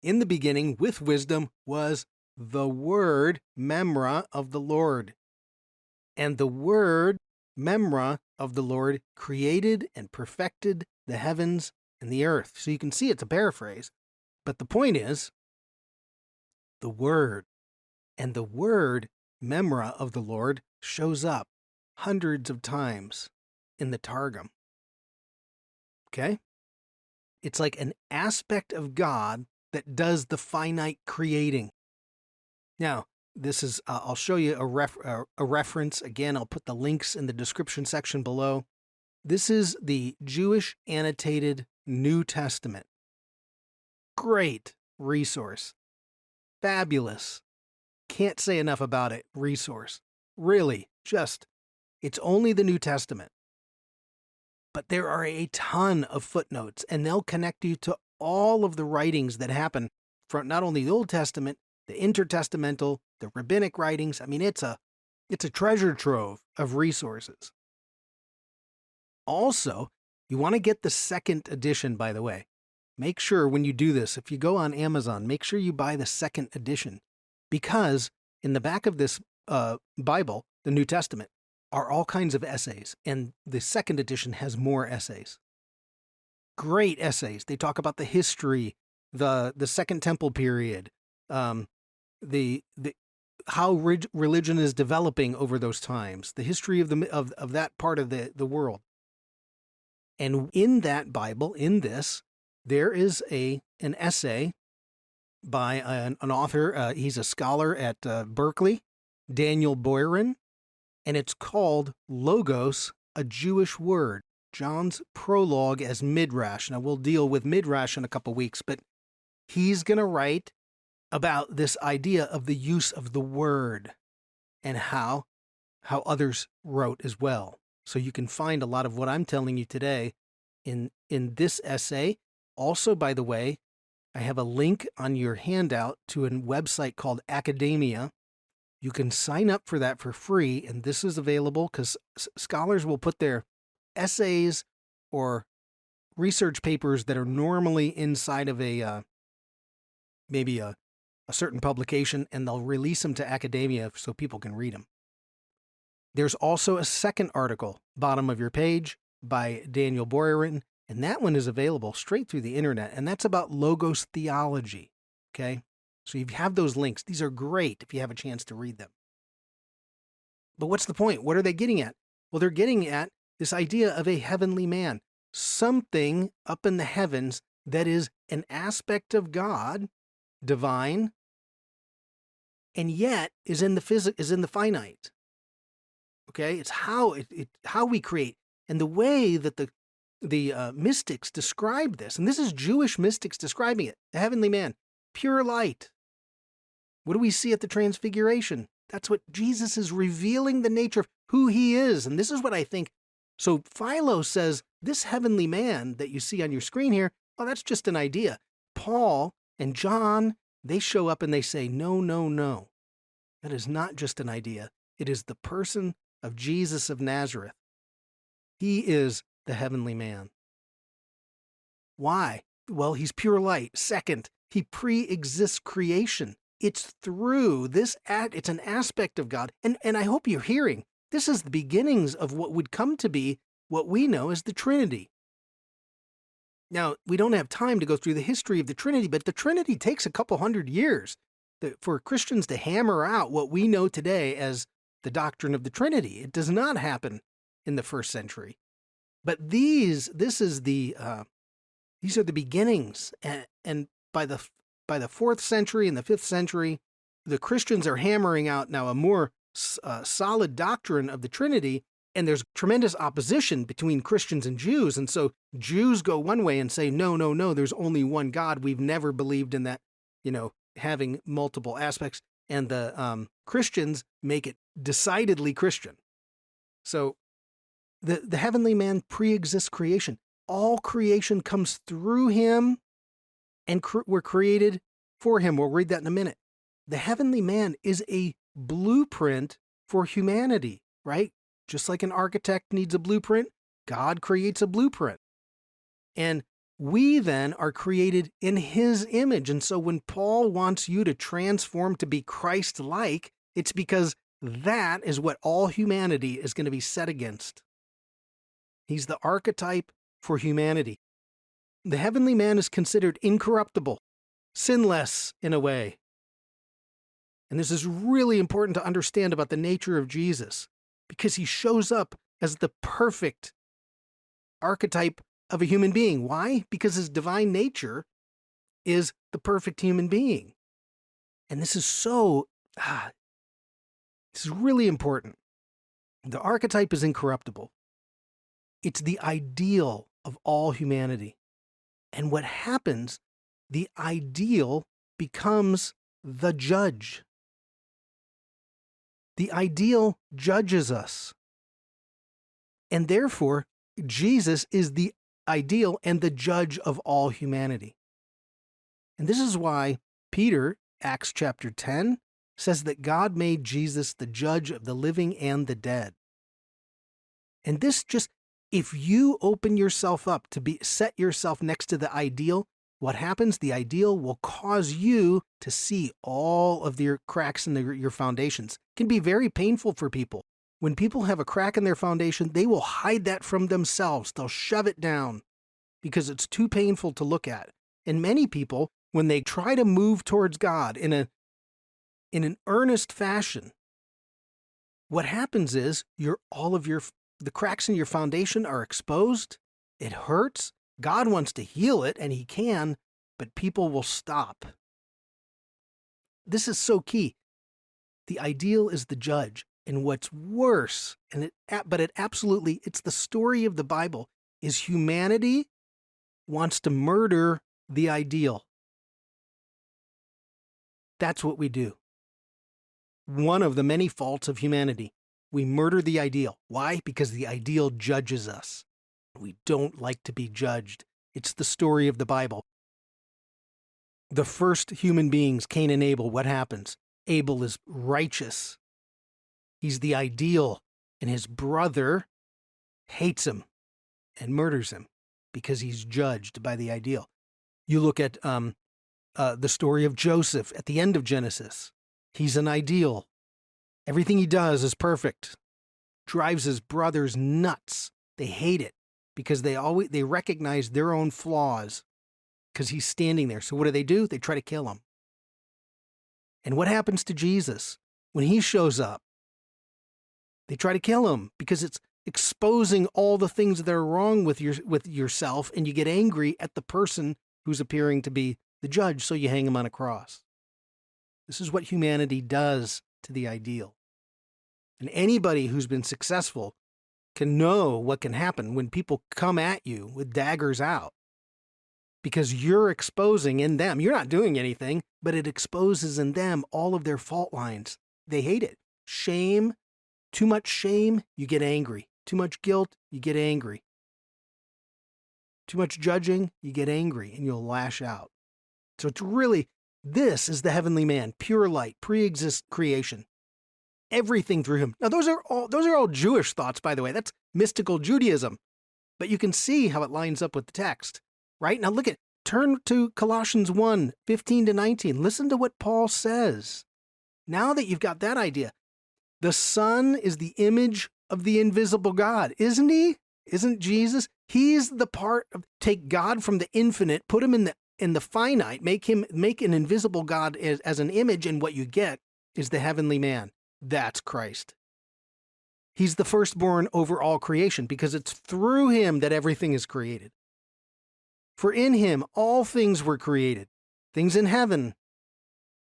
In the beginning, with wisdom, was the word, Memra, of the Lord. And the word, Memra, of the Lord created and perfected the heavens and the earth. So you can see it's a paraphrase. But the point is, the word. And the word, Memra, of the Lord shows up hundreds of times in the Targum. Okay? It's like an aspect of God that does the finite creating. Now, this is, I'll show you a reference. Again, I'll put the links in the description section below. This is the Jewish Annotated New Testament. Great resource. Fabulous. Can't say enough about it. Resource. Really, it's only the New Testament. But there are a ton of footnotes, and they'll connect you to all of the writings that happen from not only the Old Testament, the intertestamental, the rabbinic writings. I mean, it's a treasure trove of resources. Also, you want to get the second edition, by the way. Make sure when you do this, if you go on Amazon, make sure you buy the second edition, because in the back of this Bible, the New Testament, are all kinds of essays, and the second edition has more essays. Great essays. They talk about the history, the Second Temple period, the how religion is developing over those times, the history of that part of the world. And in that Bible, in this, there is an essay by an author. He's a scholar at Berkeley, Daniel Boyarin, and it's called Logos, a Jewish Word. John's prologue as Midrash. Now, we'll deal with Midrash in a couple weeks, but he's going to write about this idea of the use of the word and how others wrote as well. So you can find a lot of what I'm telling you today in this essay. Also, by the way, I have a link on your handout to a website called Academia. You can sign up for that for free, and this is available because scholars will put their essays or research papers that are normally inside of maybe a certain publication, and they'll release them to Academia so people can read them. There's also a second article, bottom of your page, by Daniel Boyarin, and that one is available straight through the internet, and that's about Logos theology, okay? So you have those links. These are great if you have a chance to read them. But what's the point? What are they getting at? Well, they're getting at this idea of a heavenly man, something up in the heavens that is an aspect of God, divine, and yet is in the finite. Okay, it's how we create, and the way that the mystics describe this, and this is Jewish mystics describing it: the heavenly man, pure light. What do we see at the Transfiguration? That's what Jesus is revealing, the nature of who he is, and this is what I think. So Philo says this heavenly man that you see on your screen here, oh, that's just an idea. Paul and John, they show up and they say, no, no, no. That is not just an idea. It is the person of Jesus of Nazareth. He is the heavenly man. Why? Well, he's pure light. Second, he pre-exists creation. It's through this it's an aspect of God. And I hope you're hearing, this is the beginnings of what would come to be what we know as the Trinity. Now, we don't have time to go through the history of the Trinity, but the Trinity takes a couple hundred years for Christians to hammer out what we know today as the doctrine of the Trinity. It does not happen in the first century. But these are the beginnings. And by the 4th century and the 5th century, the Christians are hammering out now a more solid doctrine of the Trinity, and there's tremendous opposition between Christians and Jews. And so Jews go one way and say, no, no, no, there's only one God. We've never believed in that, having multiple aspects. And the Christians make it decidedly Christian. So the heavenly man pre-exists creation. All creation comes through him, and we're created for him. We'll read that in a minute. The heavenly man is a blueprint for humanity, right? Just like an architect needs a blueprint, God creates a blueprint. And we then are created in his image. And so when Paul wants you to transform to be Christ-like, it's because that is what all humanity is going to be set against. He's the archetype for humanity. The heavenly man is considered incorruptible, sinless in a way. And this is really important to understand about the nature of Jesus, because he shows up as the perfect archetype of a human being. Why? Because his divine nature is the perfect human being. And this is this is really important. The archetype is incorruptible. It's the ideal of all humanity. And what happens, the ideal becomes the judge. The ideal judges us. And therefore, Jesus is the ideal and the judge of all humanity. And this is why Peter, Acts chapter 10, says that God made Jesus the judge of the living and the dead. And this just, if you open yourself up to set yourself next to the ideal, what happens? The ideal will cause you to see all of your cracks in your foundations. It can be very painful for people. When people have a crack in their foundation, they will hide that from themselves. They'll shove it down because it's too painful to look at. And many people, when they try to move towards God in an earnest fashion, what happens is the cracks in your foundation are exposed. It hurts. God wants to heal it, and he can, but people will stop. This is so key. The ideal is the judge. And what's worse, it's the story of the Bible. is humanity wants to murder the ideal. That's what we do. One of the many faults of humanity. We murder the ideal. Why? Because the ideal judges us. We don't like to be judged. It's the story of the Bible. The first human beings, Cain and Abel, what happens? Abel is righteous. He's the ideal, and his brother hates him and murders him because he's judged by the ideal. You look at the story of Joseph at the end of Genesis. He's an ideal. Everything he does is perfect. Drives his brothers nuts. They hate it because they recognize their own flaws because he's standing there. So what do? They try to kill him. And what happens to Jesus when he shows up? They try to kill him because it's exposing all the things that are wrong with yourself, and you get angry at the person who's appearing to be the judge, so you hang him on a cross. This is what humanity does to the ideal. And anybody who's been successful can know what can happen when people come at you with daggers out. Because you're exposing in them. You're not doing anything, but it exposes in them all of their fault lines. They hate it. Shame, too much shame, you get angry. Too much guilt, you get angry. Too much judging, you get angry, and you'll lash out. So it's really, this is the heavenly man, pure light, pre-exist creation. Everything through him. Now, those are all Jewish thoughts, by the way. That's mystical Judaism. But you can see how it lines up with the text. Right? Now turn to Colossians 1, 15 to 19. Listen to what Paul says. Now that you've got that idea, the Son is the image of the invisible God, isn't he? Isn't Jesus? He's the part of, take God from the infinite, put him in the finite, make an invisible God as an image, and what you get is the heavenly man. That's Christ. He's the firstborn over all creation because it's through him that everything is created. For in him all things were created, things in heaven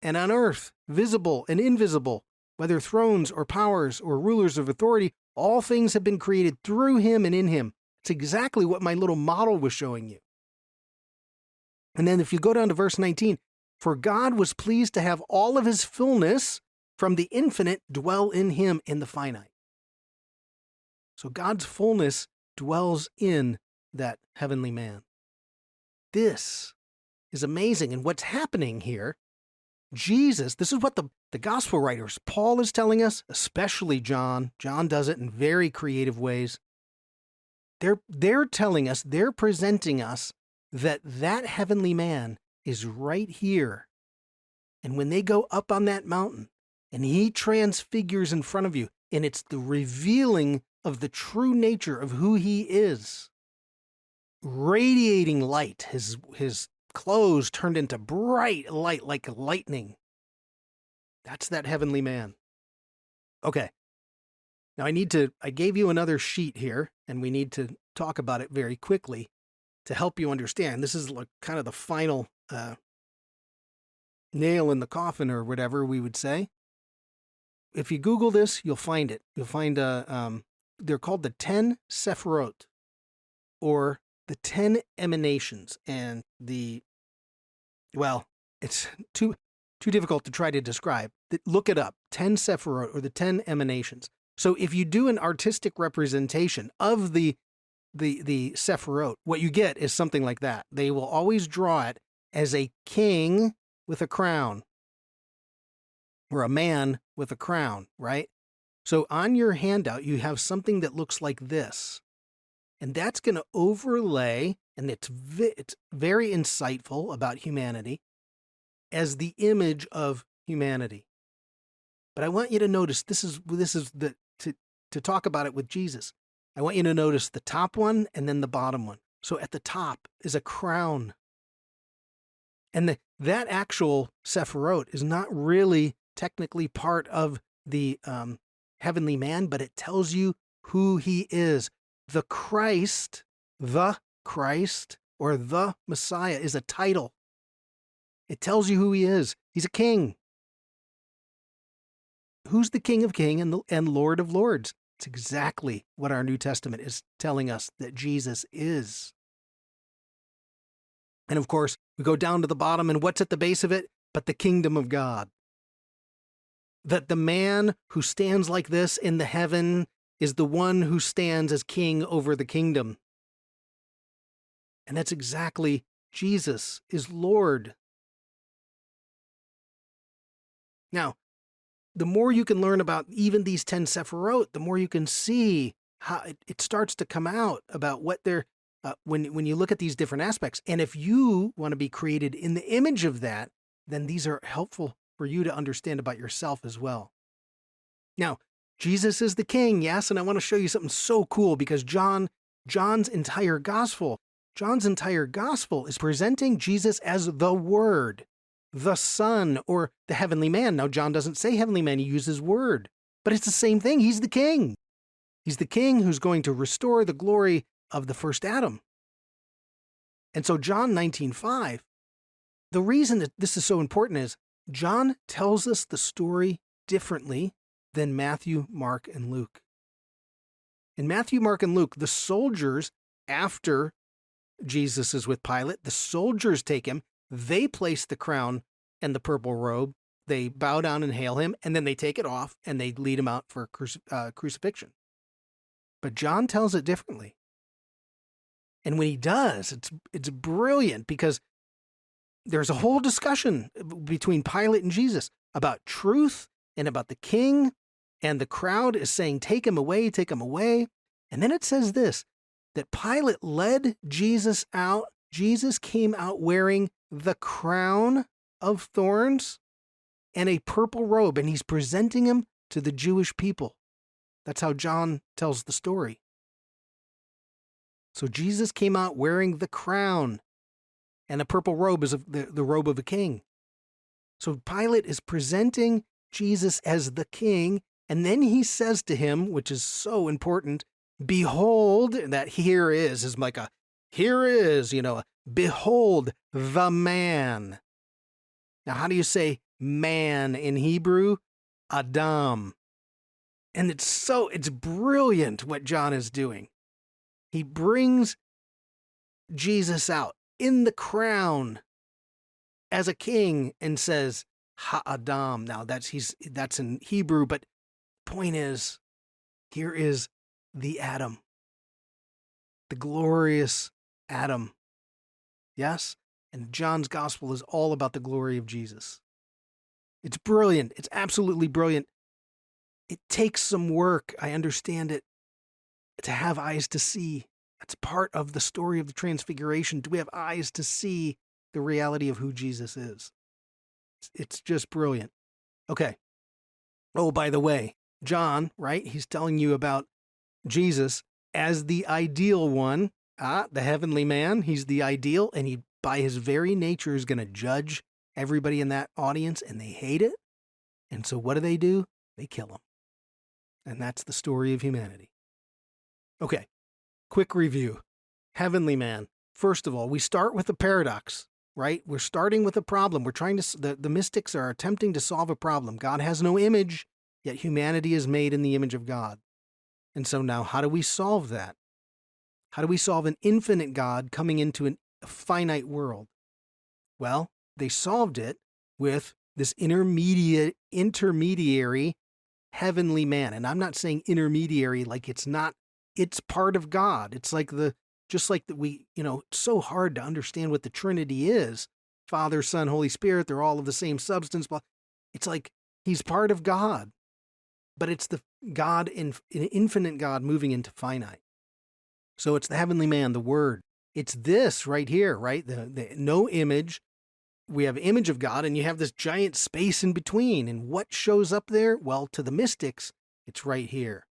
and on earth, visible and invisible, whether thrones or powers or rulers of authority, all things have been created through him and in him. It's exactly what my little model was showing you. And then if you go down to verse 19, for God was pleased to have all of his fullness from the infinite dwell in him in the finite. So God's fullness dwells in that heavenly man. This is amazing. And what's happening here, Jesus, this is what the gospel writers, Paul is telling us, especially John. John does it in very creative ways. They're telling us, they're presenting us that heavenly man is right here. And when they go up on that mountain and he transfigures in front of you, and it's the revealing of the true nature of who he is, radiating light, his clothes turned into bright light like lightning. That's that heavenly man. Okay. Now I gave you another sheet here, and we need to talk about it very quickly to help you understand. This is like kind of the final nail in the coffin, or whatever we would say. If you Google this, you'll find it. You'll find they're called the 10 Sephirot, or the 10 emanations, and it's too difficult to try to describe. Look it up, 10 Sephirot, or the 10 emanations. So if you do an artistic representation of the Sephirot, what you get is something like that. They will always draw it as a king with a crown, or a man with a crown, right? So on your handout, you have something that looks like this. And that's going to overlay, and it's very insightful about humanity, as the image of humanity. But I want you to notice, this is to talk about it with Jesus. I want you to notice the top one and then the bottom one. So at the top is a crown. And that actual Sephirot is not really technically part of the heavenly man, but it tells you who he is. The Christ, or the Messiah is a title. It tells you who he is. He's a king. Who's the King of Kings and Lord of Lords? It's exactly what our New Testament is telling us that Jesus is. And of course, we go down to the bottom, and what's at the base of it? But the kingdom of God. That the man who stands like this in the heaven is the one who stands as king over the kingdom. And that's exactly Jesus is Lord. Now, the more you can learn about even these 10 Sephirot, the more you can see how it starts to come out about what they're, when you look at these different aspects. And if you want to be created in the image of that, then these are helpful for you to understand about yourself as well. Now, Jesus is the king, yes, and I want to show you something so cool because John's entire gospel is presenting Jesus as the Word, the Son, or the heavenly man. Now, John doesn't say heavenly man, he uses Word, but it's the same thing. He's the king. He's the king who's going to restore the glory of the first Adam. And so John 19:5, the reason that this is so important is John tells us the story differently than Matthew, Mark, and Luke. In Matthew, Mark, and Luke, the soldiers, after Jesus is with Pilate, the soldiers take him, they place the crown and the purple robe, they bow down and hail him, and then they take it off and they lead him out for crucifixion. But John tells it differently. And when he does, it's brilliant because there's a whole discussion between Pilate and Jesus about truth and about the king, and the crowd is saying, take him away, take him away. And then it says this, that Pilate led Jesus out. Jesus came out wearing the crown of thorns and a purple robe, and he's presenting him to the Jewish people. That's how John tells the story. So Jesus came out wearing the crown, and the purple robe is the robe of a king. So Pilate is presenting Jesus as the king, and then he says to him, which is so important, behold, that here is like a, here is, behold the man. Now, how do you say man in Hebrew? Adam. And it's brilliant what John is doing. He brings Jesus out in the crown as a king and says, Ha-Adam. Now that's in Hebrew, but point is, here is the Adam, the glorious Adam. Yes? And John's gospel is all about the glory of Jesus. It's brilliant. It's absolutely brilliant. It takes some work, I understand it, to have eyes to see. That's part of the story of the Transfiguration. Do we have eyes to see the reality of who Jesus is? It's just brilliant. Okay. Oh, by the way, John, right? He's telling you about Jesus as the ideal one, the heavenly man. He's the ideal, and he, by his very nature, is going to judge everybody in that audience, and they hate it. And so what do? They kill him. And that's the story of humanity. Okay, quick review. Heavenly man. First of all, we start with a paradox, right? We're starting with a problem. We're trying to, the mystics are attempting to solve a problem. God has no image, yet humanity is made in the image of God. And so now, how do we solve that? How do we solve an infinite God coming into a finite world? Well, they solved it with this intermediary heavenly man. And I'm not saying intermediary like it's not, it's part of God. It's like just like that it's so hard to understand what the Trinity is. Father, Son, Holy Spirit, they're all of the same substance. But it's like he's part of God, but it's the God, infinite God moving into finite. So it's the heavenly man, the Word. It's this right here, right? The no image. We have image of God, and you have this giant space in between. And what shows up there? Well, to the mystics, it's right here,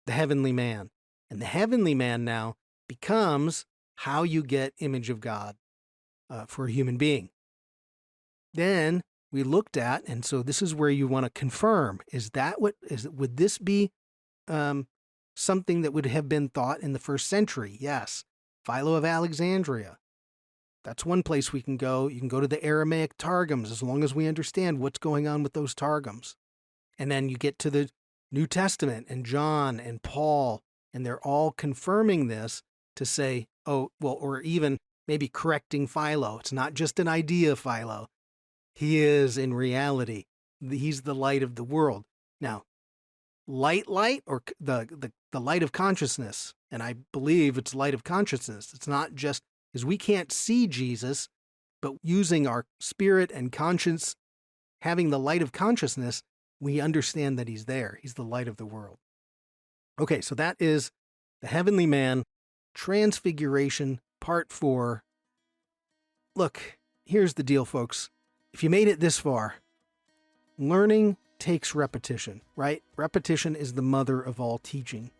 the heavenly man. And the heavenly man now becomes how you get image of God for a human being. Then we looked at, and so this is where you want to confirm, would this be something that would have been thought in the first century? Yes. Philo of Alexandria. That's one place we can go. You can go to the Aramaic Targums as long as we understand what's going on with those Targums. And then you get to New Testament and John and Paul, and they're all confirming this to say, oh, well, or even maybe correcting Philo. It's not just an idea, Philo. He is, in reality, he's the light of the world. Now, light, or the light of consciousness, and I believe it's light of consciousness. It's not just, because we can't see Jesus, but using our spirit and conscience, having the light of consciousness, we understand that he's there. He's the light of the world. Okay, so that is the Heavenly Man, Transfiguration, Part 4. Look, here's the deal, folks. If you made it this far, learning takes repetition, right? Repetition is the mother of all teaching.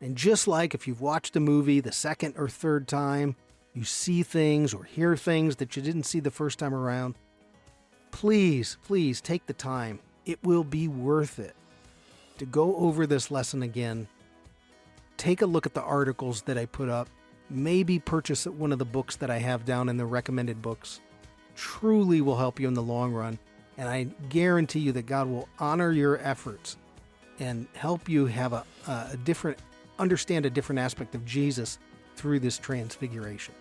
And just like if you've watched a movie the second or third time, you see things or hear things that you didn't see the first time around, please take the time. It will be worth it to go over this lesson again. Take a look at the articles that I put up. Maybe purchase one of the books that I have down in the recommended books. Truly will help you in the long run. And I guarantee you that God will honor your efforts and help you have understand a different aspect of Jesus through this transfiguration.